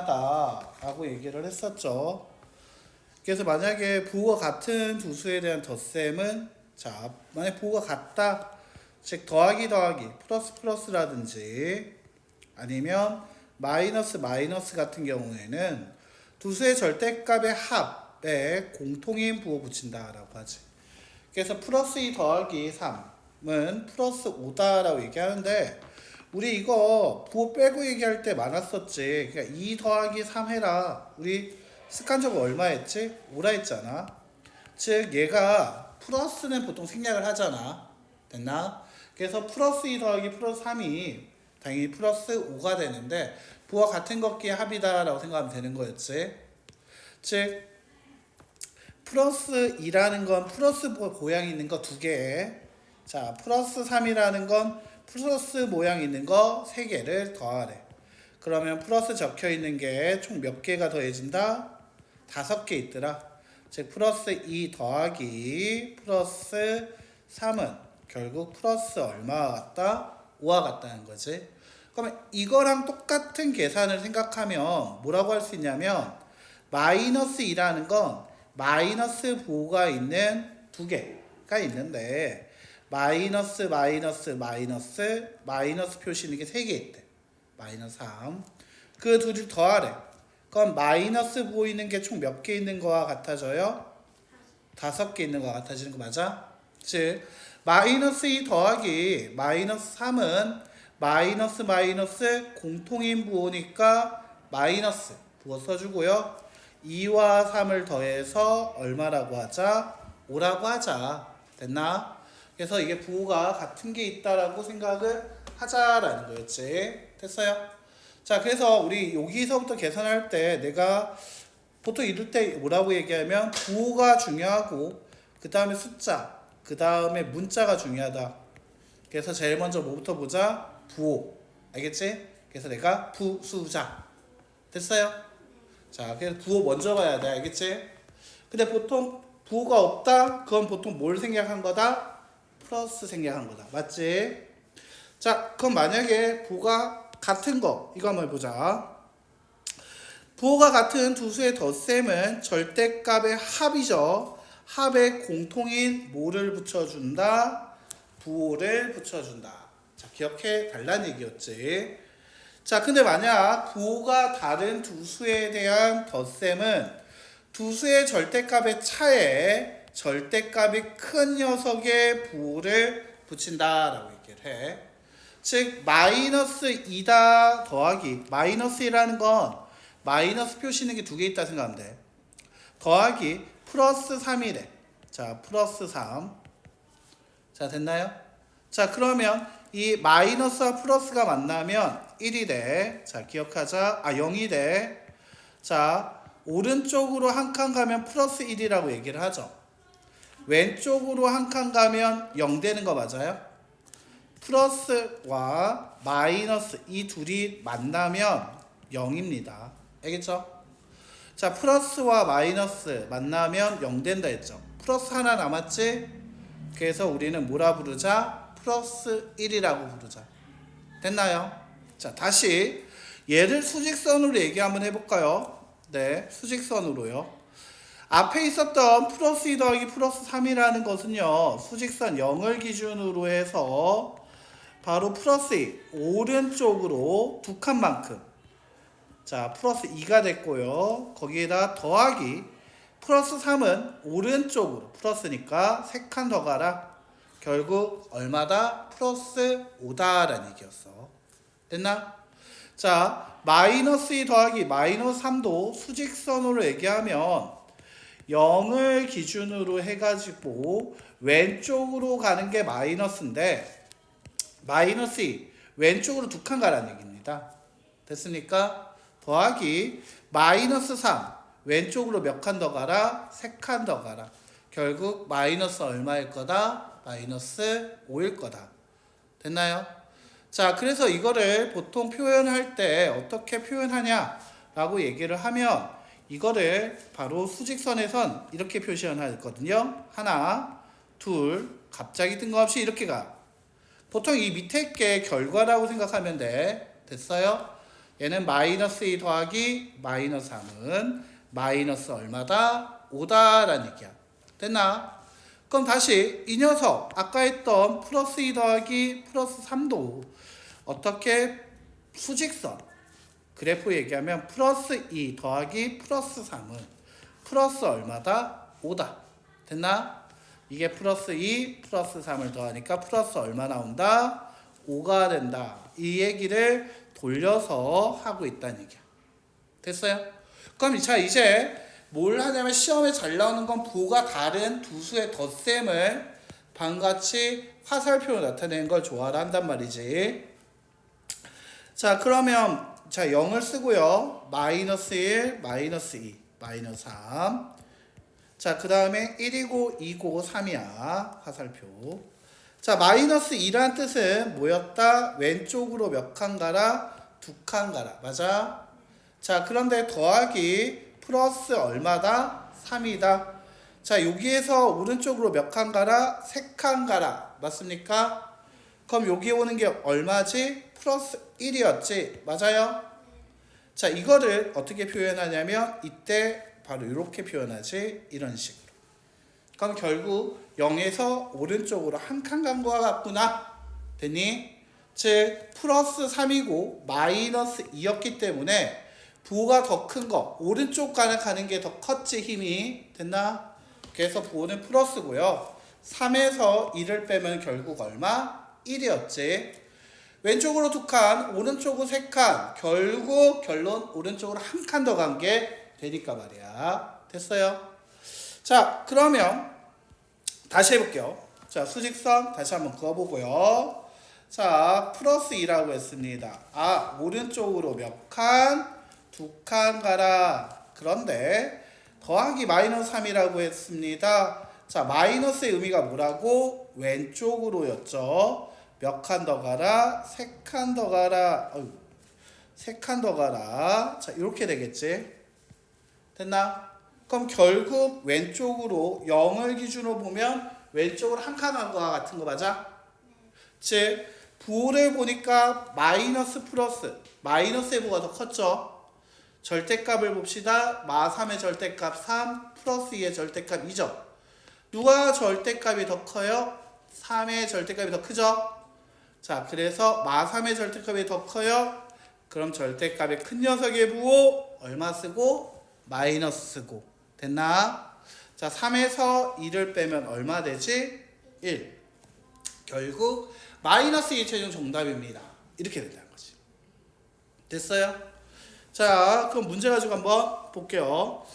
라고 얘기를 했었죠. 그래서 만약에 부호가 같은 두 수에 대한 덧셈은 자, 만약 부호가 같다, 즉 더하기 플러스 플러스라든지 아니면 마이너스 같은 경우에는 두 수의 절대값의 합에 공통인 부호 붙인다라고 하지. 그래서 플러스 2 더하기 3은 플러스 5다라고 얘기하는데 우리 이거 부호 빼고 얘기할 때 많았었지. 그러니까 2 더하기 3 해라. 우리 습관적으로 얼마 했지? 5라 했잖아. 즉 얘가 플러스는 보통 생략을 하잖아. 됐나? 그래서 플러스 2 더하기 플러스 3이 당연히 플러스 5가 되는데 부호가 같은 것끼리 합이다라고 생각하면 되는 거였지. 즉 플러스 2라는 건 플러스 모양이 있는 거 2개. 자, 플러스 3이라는 건 플러스 모양 있는 거 3개를 더하래. 그러면 플러스 적혀 있는 게 총 몇 개가 더해진다? 5개 있더라. 즉 플러스 2 더하기 플러스 3은 결국 플러스 얼마와 같다? 5와 같다는 거지. 그러면 이거랑 똑같은 계산을 생각하면 뭐라고 할 수 있냐면 마이너스 2라는 건 마이너스 부호가 있는 2개가 있는데 마이너스 표시 있는 게 3개 있대. 마이너스 3. 그 둘을 더하래. 그럼 마이너스 부호 있는 게 총 몇 개 있는 거와 같아져요? 5개 있는 거와 같아지는 거 맞아? 즉 마이너스 2 더하기 마이너스 3은 마이너스 공통인 부호니까 마이너스 부호 써주고요. 2와 3을 더해서 얼마라고 하자? 5라고 하자. 됐나? 그래서 이게 부호가 같은 게 있다라고 생각을 하자라는 거였지. 됐어요? 자, 그래서 우리 여기서부터 계산할 때 내가 보통 이럴 때 뭐라고 얘기하면 부호가 중요하고 그 다음에 숫자, 그 다음에 문자가 중요하다. 그래서 제일 먼저 뭐부터 보자? 부호. 알겠지? 그래서 내가 부수자. 됐어요? 자, 그래서 부호 먼저 봐야 돼. 알겠지? 근데 보통 부호가 없다? 그건 보통 뭘 생략한 거다? 플러스 생략한 거다. 맞지? 자, 그럼 만약에 부호가 같은 거 이거 한번 해보자. 부호가 같은 두 수의 덧셈은 절대값의 합이죠. 합의 공통인 뭐를 붙여준다? 부호를 붙여준다. 자, 기억해 달라는 얘기였지. 자, 근데 만약 부호가 다른 두 수에 대한 덧셈은 두 수의 절대값의 차에 절대값이 큰 녀석의 부호를 붙인다라고 얘기를 해. 즉 마이너스 2다 더하기 마이너스 1이라는 건 마이너스 표시 있는 게 2개 있다 생각하면 돼. 더하기 플러스 3이래. 자, 플러스 3. 자, 됐나요? 자, 그러면 이 마이너스와 플러스가 만나면 1이 돼. 자, 기억하자. 0이 돼. 자, 오른쪽으로 한 칸 가면 플러스 1이라고 얘기를 하죠. 왼쪽으로 한 칸 가면 0 되는 거 맞아요? 플러스와 마이너스 이 둘이 만나면 0입니다. 알겠죠? 자, 플러스와 마이너스 만나면 0 된다 했죠. 플러스 하나 남았지? 그래서 우리는 뭐라 부르자? 플러스 1이라고 부르자. 됐나요? 자, 다시 얘를 수직선으로 얘기 한번 해볼까요? 네, 수직선으로요. 앞에 있었던 플러스 2 더하기 플러스 3이라는 것은요, 수직선 0을 기준으로 해서 바로 플러스 2 오른쪽으로 두 칸만큼, 자, 플러스 2가 됐고요. 거기에다 더하기 플러스 3은 오른쪽으로 플러스니까 3칸 더 가라. 결국 얼마다? 플러스 5다라는 얘기였어. 됐나? 자, 마이너스 2 더하기 마이너스 3도 수직선으로 얘기하면 0을 기준으로 해가지고 왼쪽으로 가는 게 마이너스인데 마이너스 2 왼쪽으로 두 칸 가라는 얘기입니다. 됐습니까? 더하기 마이너스 3 왼쪽으로 몇 칸 더 가라? 3칸 더 가라. 결국 마이너스 얼마일 거다? 마이너스 5일 거다. 됐나요? 자, 그래서 이거를 보통 표현할 때 어떻게 표현하냐 라고 얘기를 하면 이거를 바로 수직선에선 이렇게 표시하거든요. 하나, 둘, 갑자기 뜬금없이 이렇게 가. 보통 이 밑에 게 결과라고 생각하면 돼. 됐어요? 얘는 마이너스 2 더하기 마이너스 3은 마이너스 얼마다? 5다라는 얘기야. 됐나? 그럼 다시 이 녀석 아까 했던 플러스 2 더하기 플러스 3도 어떻게 수직선 그래프 얘기하면 플러스 2 더하기 플러스 3은 플러스 얼마다? 5다. 됐나? 이게 플러스 2 플러스 3을 더하니까 플러스 얼마 나온다? 5가 된다. 이 얘기를 돌려서 하고 있다는 얘기야. 됐어요? 그럼 자 이제 뭘 하냐면 시험에 잘 나오는 건 부호가 다른 두 수의 덧셈을 방같이 화살표로 나타내는 걸 좋아라 한단 말이지. 자 그러면 자 0을 쓰고요. 마이너스 1, 마이너스 2, 마이너스 3. 자 그 다음에 1이고 2고 3이야. 화살표. 자 마이너스 2라는 뜻은 뭐였다? 왼쪽으로 몇 칸 가라? 2칸 가라. 맞아? 자 그런데 더하기 플러스 얼마다? 3이다. 자 여기에서 오른쪽으로 몇 칸 가라? 3칸 가라. 맞습니까? 그럼 여기 오는 게 얼마지? 플러스 1이었지. 맞아요? 자 이거를 어떻게 표현하냐면 이때 바로 이렇게 표현하지. 이런 식으로. 그럼 결국 0에서 오른쪽으로 한 칸 간 거와 같구나. 됐니? 즉 플러스 3이고 마이너스 2였기 때문에 부호가 더 큰 거 오른쪽 가는 게 더 컸지. 힘이 됐나? 그래서 부호는 플러스고요. 3에서 2를 빼면 결국 얼마? 1이었지. 왼쪽으로 2칸 오른쪽으로 3칸 결국 결론 오른쪽으로 한 칸 더 간 게 되니까 말이야. 됐어요? 자 그러면 다시 해볼게요. 자 수직선 다시 한번 그어보고요. 자 플러스 2라고 했습니다. 아 오른쪽으로 몇 칸? 2칸 가라. 그런데 더하기 마이너스 3이라고 했습니다. 자 마이너스의 의미가 뭐라고? 왼쪽으로였죠. 몇 칸 더 가라? 3칸 더 가라. 3칸 더 가라. 자 이렇게 되겠지. 됐나? 그럼 결국 왼쪽으로 0을 기준으로 보면 왼쪽으로 한 칸 간 거와 같은 거 맞아? 즉 부호를 보니까 마이너스 플러스 마이너스의 부호가 더 컸죠. 절대값을 봅시다. 마3의 절대값 3 플러스 2의 절대값 2죠. 누가 절대값이 더 커요? 3의 절대값이 더 크죠. 자 그래서 마3의 절대값이 더 커요. 그럼 절대값의 큰 녀석의 부호 얼마 쓰고? 마이너스 쓰고. 됐나? 자 3에서 2를 빼면 얼마 되지? 1. 결국 마이너스 2의 최종 정답입니다. 이렇게 된다는 거지. 됐어요? 자 그럼 문제 가지고 한번 볼게요.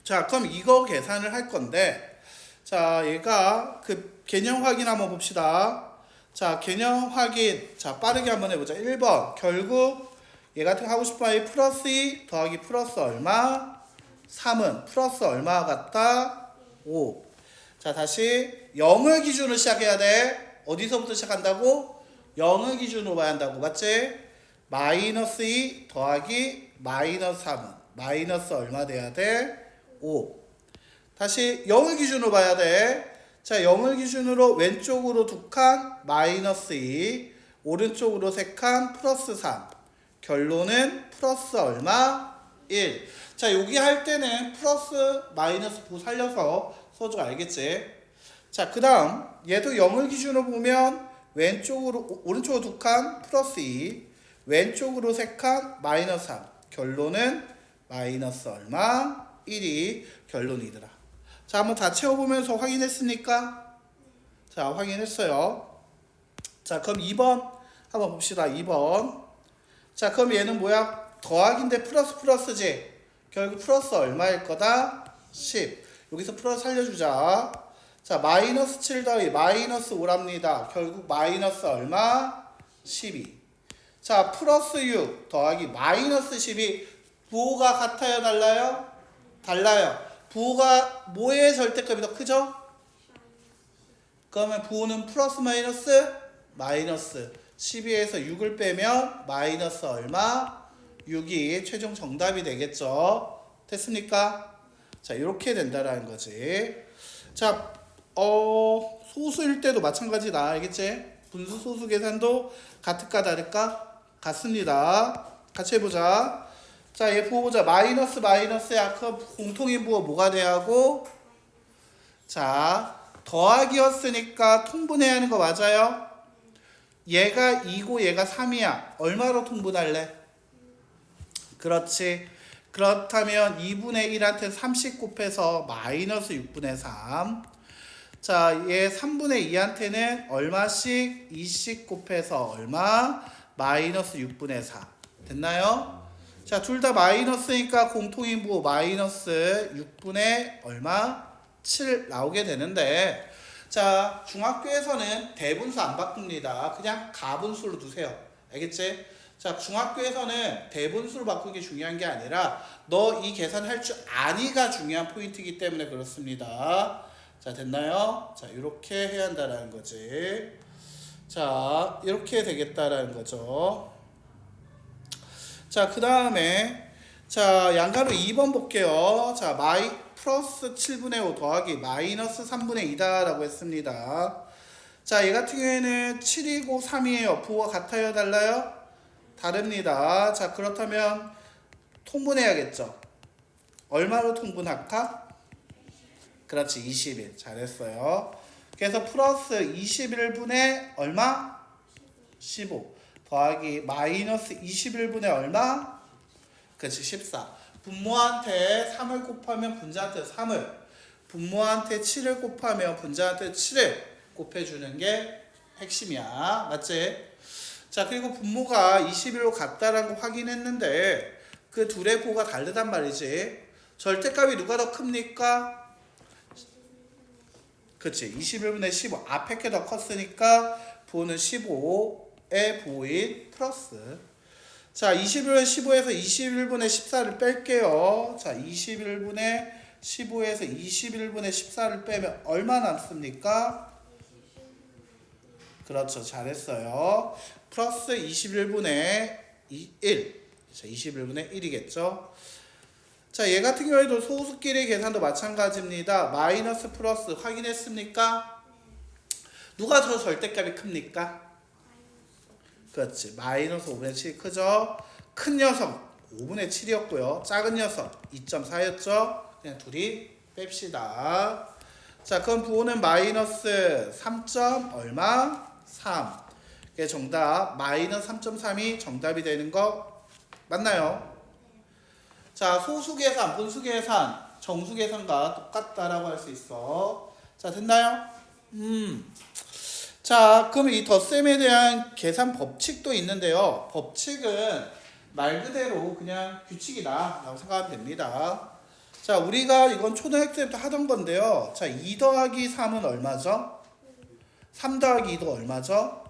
자 그럼 이거 계산을 할 건데 자 얘가 그 개념 확인 한번 봅시다. 자 개념 확인 자 빠르게 한번 해보자. 1번 결국 얘가 하고 싶은 아이 플러스 2 더하기 플러스 얼마? 3은 플러스 얼마 같다? 5. 자 다시 0을 기준으로 시작해야 돼. 어디서부터 시작한다고? 0을 기준으로 봐야 한다고. 맞지? 마이너스 2 더하기 마이너스 3은 마이너스 얼마 돼야 돼? 5. 다시 0을 기준으로 봐야 돼. 자 0을 기준으로 왼쪽으로 2칸 마이너스 2 오른쪽으로 3칸 플러스 3. 결론은 플러스 얼마? 1. 자 여기 할 때는 플러스 마이너스 부 살려서 써줘. 알겠지? 자 그 다음 얘도 0을 기준으로 보면 왼쪽으로 오른쪽으로 2칸 플러스 2 왼쪽으로 3칸 마이너스 3. 결론은 마이너스 얼마? 1이 결론이더라. 자 한번 다 채워보면서 확인했습니까? 자 확인했어요. 자 그럼 2번 한번 봅시다. 2번 자 그럼 얘는 뭐야? 더하기인데 플러스 플러스지. 결국 플러스 얼마일 거다? 10. 여기서 플러스 살려주자. 자 마이너스 7 더하기 마이너스 5랍니다. 결국 마이너스 얼마? 12. 자 플러스 6 더하기 마이너스 12 부호가 같아요? 달라요? 달라요. 부호가 뭐의 절대값이 더 크죠? 그러면 부호는 플러스 마이너스? 마이너스 12에서 6을 빼면 마이너스 얼마? 6이 최종 정답이 되겠죠. 됐습니까? 자 이렇게 된다라는 거지. 자 소수일 때도 마찬가지다. 알겠지? 분수 소수 계산도 같을까 다를까? 같습니다. 같이 해보자. 자, 얘 부호 보자. 마이너스야. 그 공통인 부호 뭐가 돼야 하고? 자, 더하기였으니까 통분해야 하는 거 맞아요? 얘가 2고 얘가 3이야. 얼마로 통분할래? 그렇지. 그렇다면 2분의 1한테 30 곱해서 마이너스 6분의 3. 자, 얘 3분의 2한테는 얼마씩? 2씩 곱해서 얼마? 마이너스 6분의 4. 됐나요? 자, 둘 다 마이너스니까 공통인 부호 마이너스 6분의 얼마? 7 나오게 되는데, 자, 중학교에서는 대분수 안 바꿉니다. 그냥 가분수로 두세요. 알겠지? 자, 중학교에서는 대분수로 바꾸는 게 중요한 게 아니라 너 이 계산 할 줄 아니가 중요한 포인트이기 때문에 그렇습니다. 자, 됐나요? 자, 이렇게 해야 한다는 거지. 자, 이렇게 되겠다라는 거죠. 자, 그 다음에 자, 양가로 2번 볼게요. 자, 플러스 7분의 5 더하기 마이너스 3분의 2다 라고 했습니다. 자, 얘 같은 경우에는 7이고 3이에요. 부호가 같아요? 달라요? 다릅니다. 자, 그렇다면 통분해야겠죠. 얼마로 통분할까? 그렇지, 21. 잘했어요. 그래서 플러스 21분의 얼마? 15 더하기 마이너스 21분의 얼마? 그렇지, 14. 분모한테 3을 곱하면 분자한테 3을, 분모한테 7을 곱하면 분자한테 7을 곱해주는 게 핵심이야. 맞지? 자, 그리고 분모가 21로 같다라는 거 확인했는데 그 둘의 부호가 다르단 말이지. 절대값이 누가 더 큽니까? 그치, 21분의 15. 앞에 게 더 컸으니까 부호는 15의 부호인 플러스. 자, 21분의 15에서 21분의 14를 뺄게요. 자, 21분의 15에서 21분의 14를 빼면 얼마 남습니까? 그렇죠, 잘했어요. 플러스 21분의 1. 자, 21분의 1이겠죠. 자, 얘 같은 경우에도 소수끼리 계산도 마찬가지입니다. 마이너스 플러스 확인했습니까? 누가 더 절대값이 큽니까? 그렇지, 마이너스 5분의 7이 크죠. 큰 녀석 5분의 7이었고요. 작은 녀석 2.4였죠. 그냥 둘이 뺍시다. 자, 그럼 부호는 마이너스 3. 얼마? 3. 이게 정답 마이너스 3.3이 정답이 되는 거 맞나요? 자, 소수계산, 분수계산, 정수계산과 똑같다라고 할 수 있어. 자, 됐나요? 자, 그럼 이 덧셈에 대한 계산 법칙도 있는데요. 법칙은 말 그대로 그냥 규칙이다 라고 생각하면 됩니다. 자, 우리가 이건 초등학생 때부터 하던 건데요. 자, 2 더하기 3은 얼마죠? 3 더하기 2도 얼마죠?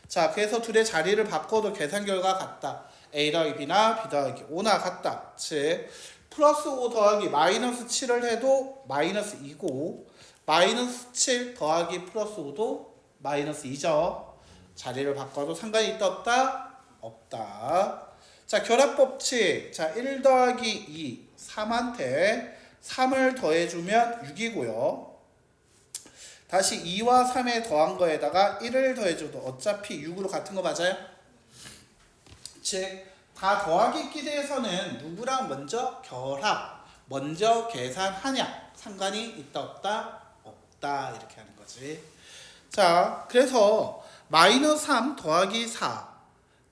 자, 그래서 둘의 자리를 바꿔도 계산 결과가 같다. A 더하기 B나 B 더하기 O나 같다. 즉, 플러스 5 더하기 마이너스 7을 해도 마이너스 2고 마이너스 7 더하기 플러스 5도 마이너스 2죠. 자리를 바꿔도 상관이 있다 없다? 없다. 자, 결합법칙. 자, 1 더하기 2, 3한테 3을 더해주면 6이고요. 다시 2와 3에 더한 거에다가 1을 더해줘도 어차피 6으로 같은 거 맞아요? 즉, 다 더하기 기대에서는 누구랑 먼저 결합, 먼저 계산하냐 상관이 있다 없다? 없다. 이렇게 하는 거지. 자, 그래서 마이너스 3 더하기 4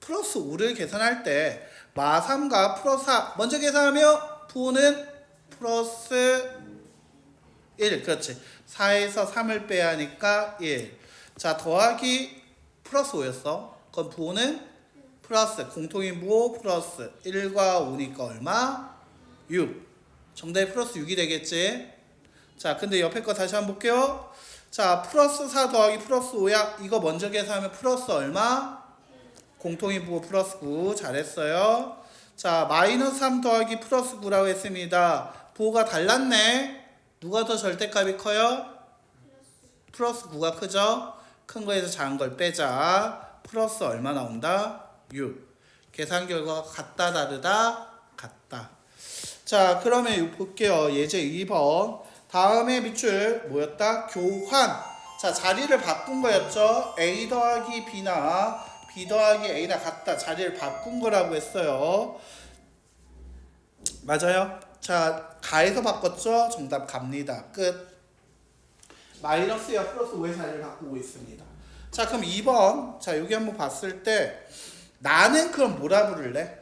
플러스 5를 계산할 때 마3과 플러스 4 먼저 계산하며 부호는 플러스 1. 그렇지. 4에서 3을 빼야 하니까 1. 자, 더하기 플러스 5였어. 그럼 부호는 플러스, 공통인 부호 플러스 1과 5니까 얼마? 6. 정답이 플러스 6이 되겠지. 자, 근데 옆에 거 다시 한번 볼게요. 자, 플러스 4 더하기 플러스 5야. 이거 먼저 계산하면 플러스 얼마? 공통인 부호 플러스 9. 잘했어요. 자, 마이너스 3 더하기 플러스 9라고 했습니다. 부호가 달랐네. 누가 더 절대값이 커요? 플러스 9가 크죠? 큰 거에서 작은 걸 빼자. 플러스 얼마 나온다? 6. 계산 결과가 같다 다르다? 같다. 자, 그러면 이거 볼게요. 예제 2번. 다음에 밑줄 뭐였다? 교환. 자, 자리를 바꾼 거였죠. A 더하기 B나 B 더하기 A랑 같다. 자리를 바꾼 거라고 했어요. 맞아요? 자, 가에서 바꿨죠? 정답 갑니다. 끝. 마이너스와 플러스 5의 자리를 바꾸고 있습니다. 자, 그럼 2번. 자, 여기 한번 봤을 때 나는 그럼 뭐라 부를래?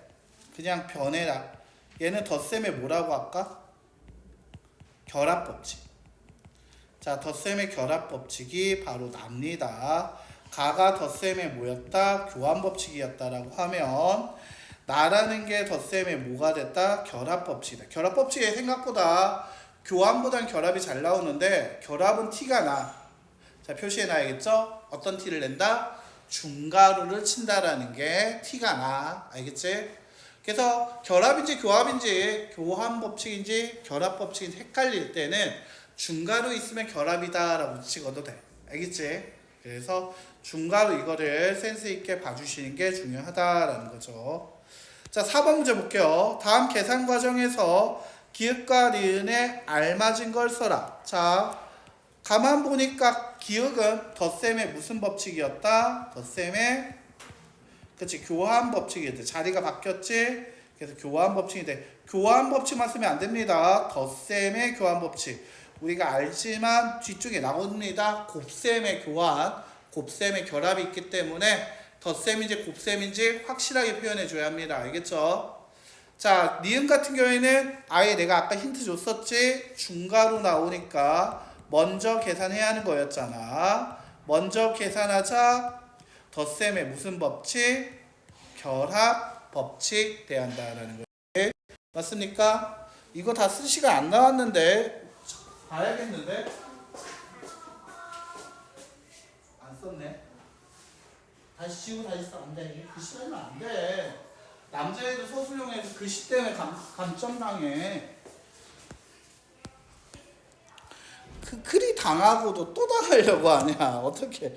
그냥 변해라. 얘는 덧셈에 뭐라고 할까? 결합법칙. 자, 덧셈의 결합법칙이 바로 납니다. 가가 덧셈에 뭐였다? 교환법칙이었다라고 하면 나라는 게 덧셈에 뭐가 됐다? 결합법칙이다. 결합법칙이 생각보다 교환보단 결합이 잘 나오는데 결합은 티가 나. 자, 표시해놔야겠죠? 어떤 티를 낸다? 중가루를 친다라는 게 티가 나. 알겠지? 그래서 결합인지 교합인지 교환법칙인지 결합법칙인지 헷갈릴 때는 중가루 있으면 결합이다 라고 치고도 돼. 알겠지? 그래서 중가루 이거를 센스 있게 봐주시는 게 중요하다라는 거죠. 자, 4번 문제 볼게요. 다음 계산 과정에서 기역과 니은에 알맞은 걸 써라. 자, 가만 보니까 기역은 덧셈의 무슨 법칙이었다? 덧셈의 그치, 교환 법칙이었대. 자리가 바뀌었지? 그래서 교환 법칙이 돼. 교환 법칙만 쓰면 안 됩니다. 덧셈의 교환 법칙. 우리가 알지만 뒤쪽에 나옵니다. 곱셈의 교환, 곱셈의 결합이 있기 때문에 덧셈인지 곱셈인지 확실하게 표현해 줘야 합니다. 알겠죠? 자, 니은 같은 경우에는 아예 내가 아까 힌트 줬었지? 중가로 나오니까 먼저 계산해야 하는 거였잖아. 먼저 계산하자. 덧셈의 무슨 법칙? 결합 법칙 돼야 한다라는 거예요. 맞습니까? 이거 다 쓸 시간 안 나왔는데 봐야겠는데? 안 썼네. 다시 지우고 다시 써. 안 돼. 글씨 하면 안 돼. 남자애들 서술형에서 글씨 때문에 감점당해. 글이 당하고도 또 당하려고 하냐. 어떻게